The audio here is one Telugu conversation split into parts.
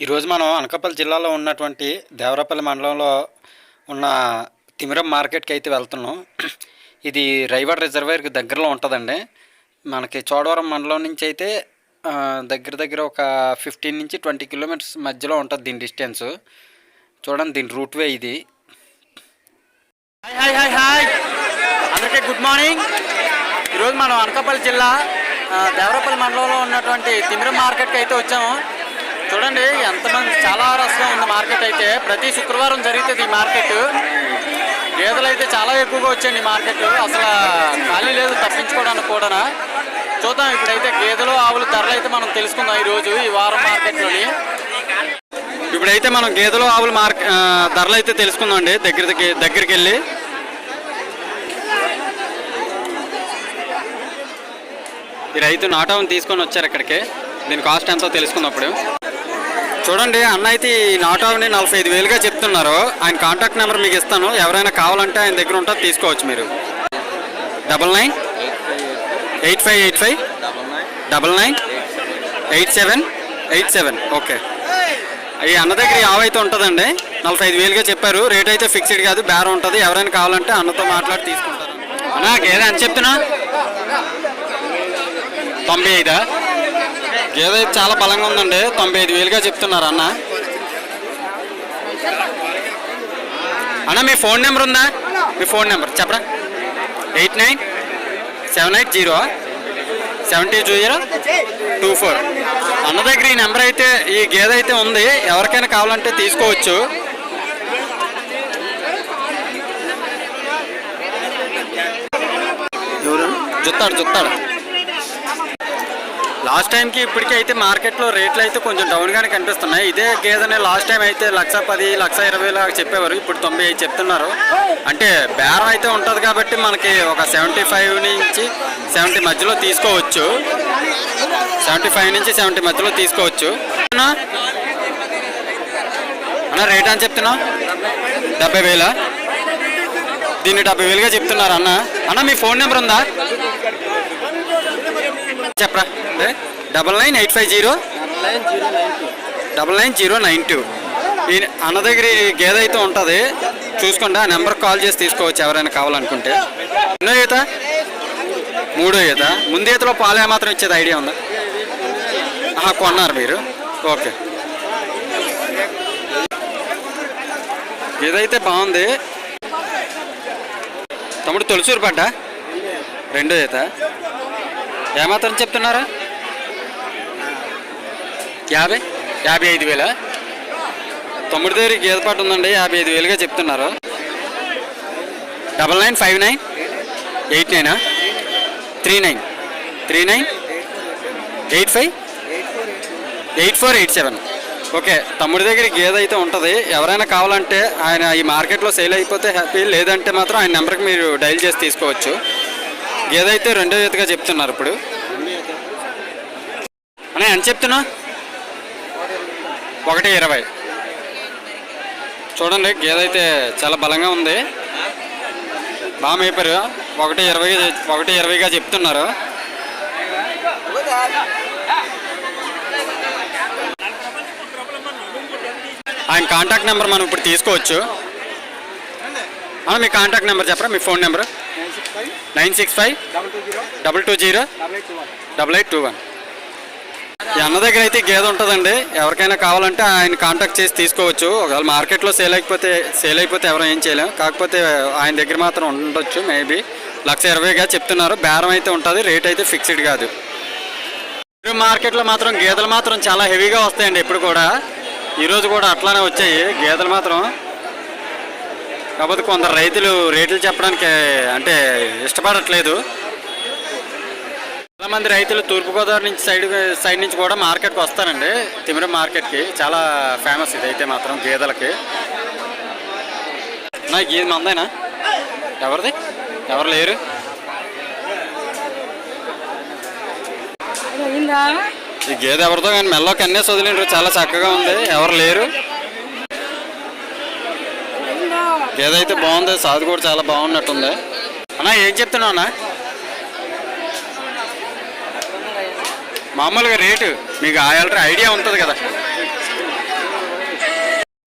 ఈరోజు మనం అనకాపల్లి జిల్లాలో ఉన్నటువంటి దేవరాపల్లి మండలంలో ఉన్న తిమిరం మార్కెట్కి అయితే వెళ్తున్నాం. ఇది రైవాడ రిజర్వాయర్కి దగ్గరలో ఉంటుందండి. మనకి చోడవరం మండలం నుంచి అయితే దగ్గర దగ్గర ఒక 15 నుంచి 20 కిలోమీటర్స్ మధ్యలో ఉంటుంది దీని డిస్టెన్స్. చూడండి దీని రూట్ వే ఇది. హాయ్ హాయ్ హాయ్ అందరికీ గుడ్ మార్నింగ్. ఈరోజు మనం అనకాపల్లి జిల్లా దేవరాపల్లి మండలంలో ఉన్నటువంటి తిమిరం మార్కెట్కి అయితే వచ్చాము. చూడండి ఎంతమంది, చాలా రష్గా ఉంది మార్కెట్. అయితే ప్రతి శుక్రవారం జరుగుతుంది ఈ మార్కెట్. గేదెలు అయితే చాలా ఎక్కువగా వచ్చాయండి ఈ మార్కెట్. అసలు ఖాళీ లేదు తప్పించుకోవడానికి కూడా. చూద్దాం ఇప్పుడైతే గేదెలు ఆవుల ధరలు అయితే మనం తెలుసుకుందాం ఈరోజు ఈ వారం మార్కెట్లోని. ఇప్పుడైతే మనం గేదెలు ఆవుల ధరలు అయితే తెలుసుకుందాం అండి దగ్గరికి వెళ్ళి. ఈ రైతు నాటౌన్ తీసుకొని వచ్చారు ఇక్కడికి. దీని కాస్ట్ ఎంతో తెలుసుకున్నప్పుడు చూడండి. అన్న అయితే ఈ నాటౌని 45,000గా చెప్తున్నారు. ఆయన కాంటాక్ట్ నెంబర్ మీకు ఇస్తాను, ఎవరైనా కావాలంటే ఆయన దగ్గర ఉంటుంది, తీసుకోవచ్చు మీరు. 998585998787. ఓకే. ఈ అన్న దగ్గర ఆవు అయితే ఉంటుందండి. 45,000గా చెప్పారు. రేట్ అయితే ఫిక్స్డ్ కాదు, బేరం ఉంటుంది. ఎవరైనా కావాలంటే అన్నతో మాట్లాడి తీసుకుంటారు. అన్నా గేదె ఎంత చెప్తున్నా? 95. గేదె అయితే చాలా బలంగా ఉందండి. 95,000గా చెప్తున్నారు అన్న. అన్న మీ ఫోన్ నెంబర్ ఉందా? మీ ఫోన్ నెంబర్ చెప్పరా? 8978072024. అన్న దగ్గర ఈ నెంబర్ అయితే, ఈ గేదె అయితే ఉంది. ఎవరికైనా కావాలంటే తీసుకోవచ్చు. జుత్తాడు. లాస్ట్ టైంకి ఇప్పటికీ అయితే మార్కెట్లో రేట్లు అయితే కొంచెం డౌన్గానే కనిపిస్తున్నాయి. ఇదే గేదెనే లాస్ట్ టైం అయితే 1,10,000 1,20,000 చెప్పేవారు. ఇప్పుడు 95 చెప్తున్నారు. అంటే బేరం అయితే ఉంటుంది కాబట్టి మనకి ఒక 75 నుంచి 70 మధ్యలో తీసుకోవచ్చు. 75 నుంచి 70 మధ్యలో తీసుకోవచ్చు. అన్న రేట్ అని చెప్తున్నా? 70,000. దీన్ని 70,000గా చెప్తున్నారు అన్న. అన్న మీ ఫోన్ నెంబర్ ఉందా చెప్పరా? 9985099092. ఈ అన్న దగ్గర గేదె అయితే ఉంటుంది, చూసుకోండి. ఆ నెంబర్కి కాల్ చేసి తీసుకోవచ్చు ఎవరైనా కావాలనుకుంటే. ఎన్నో ఈత? 3వ ఈత. ముందు ఈతలో పాలు ఏమాత్రం ఇచ్చేది ఐడియా ఉందా? కొన్నారు మీరు. ఓకే. గేదె బాగుంది. తమ్ముడు తొలిసూరు పడ్డా 2వ ఈత. ఏమాత్రం చెప్తున్నారా? 55,000. తమ్ముడి దగ్గర గేదె పాటు ఉందండి. 55,000గా చెప్తున్నారు. 99593939858487. ఓకే. తమ్ముడి దగ్గర గేదె అయితే ఉంటుంది. ఎవరైనా కావాలంటే ఆయన ఈ మార్కెట్లో సేల్ అయిపోతే హ్యాపీ, లేదంటే మాత్రం ఆయన నెంబర్కి మీరు డైల్ చేసి తీసుకోవచ్చు. గేదె అయితే 2వ ఈతగా చెప్తున్నారు. ఇప్పుడు అనే ఎంత చెప్తున్నా? 1,20. చూడండి గేదె అయితే చాలా బలంగా ఉంది. బాగా మేపారు. 1,20గా చెప్తున్నారు. ఆయన కాంటాక్ట్ నెంబర్ మనం ఇప్పుడు తీసుకోవచ్చు. మీ కాంటాక్ట్ నెంబర్ చెప్పరా? మీ ఫోన్ నెంబర్? 9652208821. ఈ అన్న దగ్గర అయితే గేదె ఉంటుందండి. ఎవరికైనా కావాలంటే ఆయన కాంటాక్ట్ చేసి తీసుకోవచ్చు. ఒకవేళ మార్కెట్లో సేల్ అయిపోతే ఎవరో ఏం చేయలేం. కాకపోతే ఆయన దగ్గర మాత్రం ఉండొచ్చు. మేబీ 1,20,000గా చెప్తున్నారు. బేరం అయితే ఉంటుంది, రేట్ అయితే ఫిక్స్డ్ కాదు. మార్కెట్లో మాత్రం గేదెలు మాత్రం చాలా హెవీగా వస్తాయండి. ఇప్పుడు కూడా ఈరోజు కూడా అట్లానే వచ్చాయి గేదెలు మాత్రం. కాకపోతే కొందరు రైతులు రేట్లు చెప్పడానికి అంటే ఇష్టపడట్లేదు. చాలామంది రైతులు తూర్పుగోదావరి నుంచి సైడ్ నుంచి కూడా మార్కెట్కి వస్తారండి. తిమిరం మార్కెట్కి చాలా ఫేమస్ ఇదైతే మాత్రం గేదెలకి. గేదె మందేనా? ఎవరిది? ఎవరు లేరు? ఈ గేదె ఎవరితో కానీ మెల్లోకి అన్నేసి వదిలిండ్రు. చాలా చక్కగా ఉంది, ఎవరు లేరు. గేదె అయితే బాగుంది. సాధు కూడా చాలా బాగున్నట్టుంది. అన్నా ఏం చెప్తున్నావు అన్న? మామూలుగా రేటు మీకు ఐడియా ఉంటుంది కదా?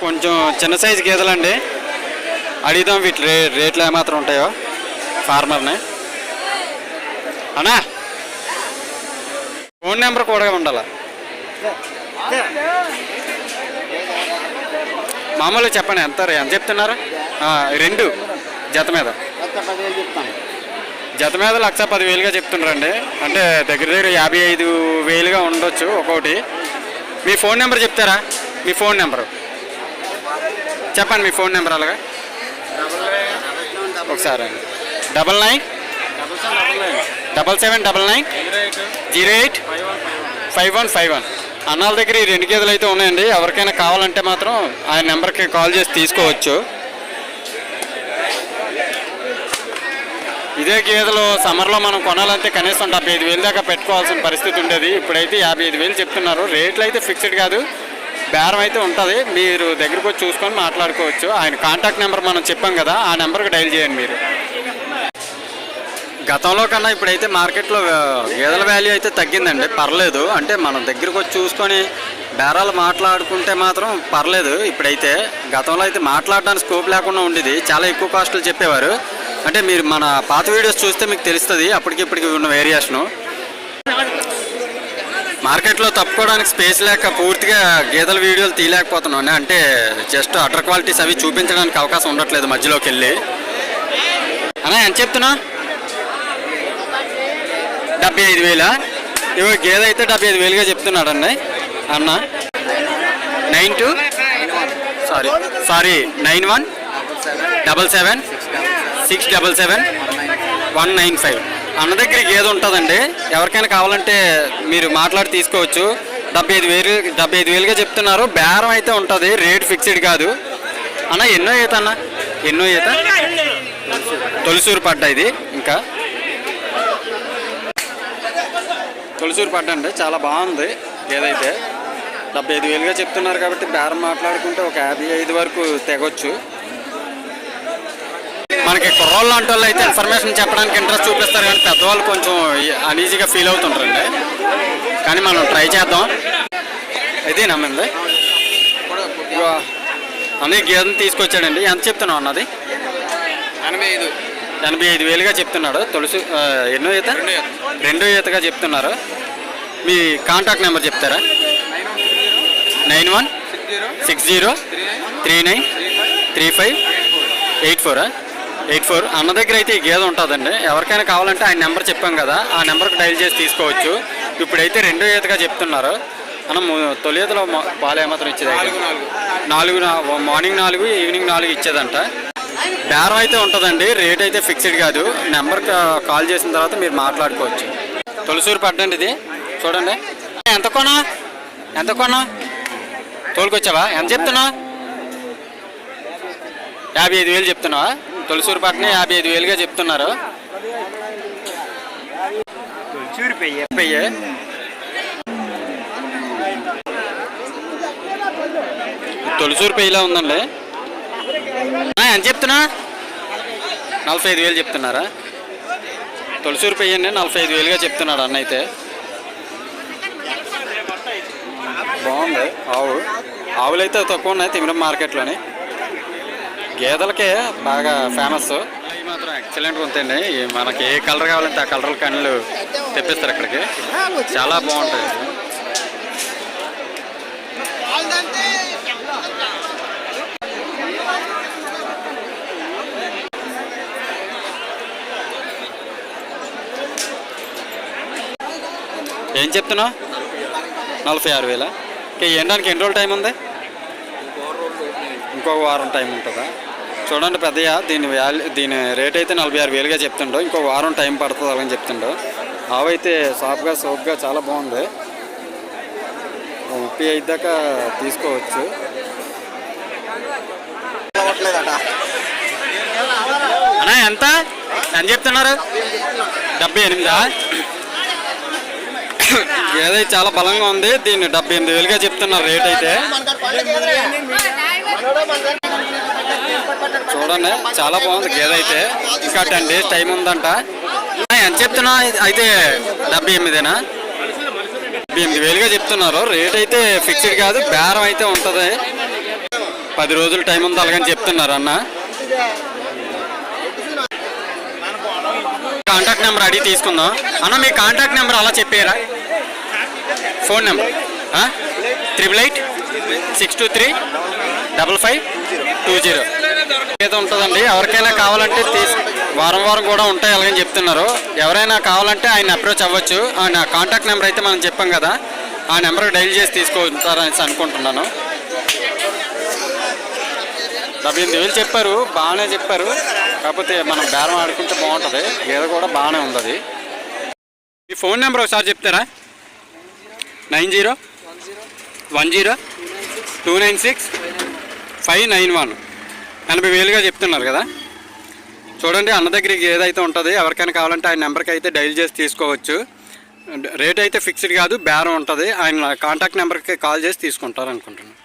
కొంచెం చిన్న సైజు గేదెలండి. అడుగుదాం వీటి రేట్లు ఏమాత్రం ఉంటాయో ఫార్మర్ని. అన్నా ఫోన్ నెంబర్ కూడా ఉండాలా? మామూలుగా చెప్పండి, ఎంత చెప్తున్నారు? 2 జత మీద జత మీద 1,10,000గా చెప్తున్నారండి. అంటే దగ్గర 55,000గా ఉండొచ్చు ఒక్కొక్కటి. మీ ఫోన్ నెంబర్ చెప్తారా? మీ ఫోన్ నెంబరు చెప్పండి. మీ ఫోన్ నెంబర్ అలాగా ఒకసారి 997799085151. అన్నాల దగ్గర ఈ 2 గేదెలు అయితే ఉన్నాయండి. ఎవరికైనా కావాలంటే మాత్రం ఆయన నెంబర్కి కాల్ చేసి తీసుకోవచ్చు. ఇదే గేదెలు సమ్మర్లో మనం కొనాలంటే కనీసం 75,000 దాకా పెట్టుకోవాల్సిన పరిస్థితి ఉండేది. ఇప్పుడైతే 55,000 చెప్తున్నారు. రేట్లు అయితే ఫిక్స్డ్ కాదు, బేరం అయితే ఉంటుంది. మీరు దగ్గరకు వచ్చి చూసుకొని మాట్లాడుకోవచ్చు. ఆయన కాంటాక్ట్ నెంబర్ మనం చెప్పాం కదా, ఆ నెంబర్కి డైల్ చేయండి మీరు. గతంలో కన్నా ఇప్పుడైతే మార్కెట్లో గేదెల వాల్యూ అయితే తగ్గిందండి. పర్లేదు, అంటే మనం దగ్గరకు వచ్చి చూసుకొని బేరాలు మాట్లాడుకుంటే మాత్రం పర్లేదు. ఇప్పుడైతే గతంలో అయితే మాట్లాడడానికి స్కోప్ లేకుండా ఉండేది. చాలా ఎక్కువ కాస్టులు చెప్పేవారు. అంటే మీరు మన పాత వీడియోస్ చూస్తే మీకు తెలుస్తుంది అప్పటికిప్పటికి ఉన్న వేరియేషను. మార్కెట్లో తప్పుకోవడానికి స్పేస్ లేక పూర్తిగా గేదెల వీడియోలు తీయలేకపోతున్నాను. అంటే జస్ట్ అటర్ క్వాలిటీస్ అవి చూపించడానికి అవకాశం ఉండట్లేదు మధ్యలోకి వెళ్ళి. అన్నా ఎంత చెప్తున్నా? 75,000. ఇవో గేదె అయితే 75,000గా చెప్తున్నాడండి అన్న. 91777677 అన్న దగ్గర గేదె ఉంటుందండి. ఎవరికైనా కావాలంటే మీరు మాట్లాడి తీసుకోవచ్చు. 75,000గా చెప్తున్నారు. బేరం అయితే ఉంటుంది, రేట్ ఫిక్స్డ్ కాదు. అన్న ఎన్నో ఈత అన్న? ఎన్నో ఈత? తొలిసూరు పడ్డ ఇది. ఇంకా తొలిసూరు పడ్డ అండి, చాలా బాగుంది. ఏదైతే 75,000గా చెప్తున్నారు కాబట్టి బేరం మాట్లాడుకుంటే ఒక 55 వరకు తెగొచ్చు. మనకి కుర్రోళ్ళు లాంటి వాళ్ళు అయితే ఇన్ఫర్మేషన్ చెప్పడానికి ఇంట్రెస్ట్ చూపిస్తారు, కానీ పెద్దవాళ్ళు కొంచెం అన్ఈజీగా ఫీల్ అవుతుంటారండి. కానీ మనం ట్రై చేద్దాం. ఇది నమ్మింది అన్నయ్య గేదెని తీసుకొచ్చాడండి. ఎంత చెప్తున్నావు అన్నది? 85,000గా చెప్తున్నాడు. తులసి ఎన్నో ఈత? 2వ ఈతగా చెప్తున్నారు. మీ కాంటాక్ట్ నెంబర్ చెప్తారా? 9160393584 అన్న దగ్గర అయితే ఈ గేదె ఉంటుందండి. ఎవరికైనా కావాలంటే ఆయన నెంబర్ చెప్పాం కదా, ఆ నెంబర్కి డైల్ చేసి తీసుకోవచ్చు. ఇప్పుడైతే 2వ ఈతగా చెప్తున్నారు. మనం తొలి ఈతలో పాలు ఏమాత్రం ఇచ్చేది? 4 మార్నింగ్ 4 ఈవినింగ్ 4 ఇచ్చేదంట. బేరం అయితే ఉంటుందండి, రేట్ అయితే ఫిక్స్డ్ కాదు. నెంబర్కి కాల్ చేసిన తర్వాత మీరు మాట్లాడుకోవచ్చు. తొలిసూరు పడ్డండి ఇది, చూడండి. ఎంత కొనా తోలుకొచ్చావా? ఎంత చెప్తున్నా? 55,000 చెప్తున్నావా? తొలిసూరు పట్టని 55,000గా చెప్తున్నారు. తొలిసూరు పెయ్యిలా ఉందండి. ఎంత చెప్తున్నా? 45,000 చెప్తున్నారా? తొలిసూరు పెయ్యండి, 45,000గా చెప్తున్నాడు అన్న. అయితే బాగుంది. ఆవులు అయితే తక్కువ ఉన్నాయి తిమిరం మార్కెట్లోని. గేదెలకే బాగా ఫేమస్. అవి మాత్రం ఎక్సలెంట్గా ఉంటాయండి. మనకి ఏ కలర్ కావాలంటే ఆ కలర్ కళ్ళు తెప్పిస్తారు ఇక్కడికి. చాలా బాగుంటాయి. ఏం చెప్తున్నావు? 46,000. ఎండడానికి ఎన్ని రోజులు టైం ఉంది? ఇంకొక వారం టైం ఉంటుందా? చూడండి పెద్దయ్య, దీని రేట్ అయితే 46,000గా చెప్తుండో. ఇంకొక వారం టైం పడుతుంది అని చెప్తుండో. ఆవైతే సోప్గా చాలా బాగుంది. 35 దాకా తీసుకోవచ్చు. అన్నా ఎంత చెప్తున్నారు? 78. ఏదైతే చాలా బలంగా ఉంది. దీన్ని 78,000గా చెప్తున్నారు రేట్ అయితే. చూడండి చాలా బాగుంది గేదె అయితే. ఇంకా 10 days టైం ఉందంట. ఎంత చెప్తున్నా? అయితే 78. 78,000గా చెప్తున్నారు. రేట్ అయితే ఫిక్స్డ్ కాదు, బేరం అయితే ఉంటుంది. 10 రోజులు టైం ఉంది అలాగని చెప్తున్నారు అన్న. కాంటాక్ట్ నెంబర్ అడిగి తీసుకుందాం అన్న. మీ కాంటాక్ట్ నెంబర్ అలా చెప్పారా? ఫోన్ నెంబర్ 8886235520 ఏదో ఉంటుందండి. ఎవరికైనా కావాలంటే వారం వారం కూడా ఉంటాయి అలాగని చెప్తున్నారు. ఎవరైనా కావాలంటే ఆయన అప్రోచ్ అవ్వచ్చు. ఆయన కాంటాక్ట్ నెంబర్ అయితే మనం చెప్పాం కదా, ఆ నెంబర్కి డైల్ చేసి తీసుకుంటారని అనుకుంటున్నాను. 78,000 చెప్పారు, బాగానే చెప్పారు. కాకపోతే మనం బేరం ఆడుకుంటే బాగుంటుంది. గేదె కూడా బాగానే ఉంది. అది మీ ఫోన్ నెంబర్ ఒకసారి చెప్తారా? 9010296591. 80,000గా చెప్తున్నారు కదా. చూడండి, అన్న దగ్గరికి ఏదైతే ఉంటుంది ఎవరికైనా కావాలంటే ఆయన నెంబర్కి అయితే డైల్ చేసి తీసుకోవచ్చు. రేట్ అయితే ఫిక్స్డ్ కాదు, బేరం ఉంటుంది. ఆయన కాంటాక్ట్ నెంబర్కి కాల్ చేసి తీసుకుంటారు అనుకుంటున్నాను.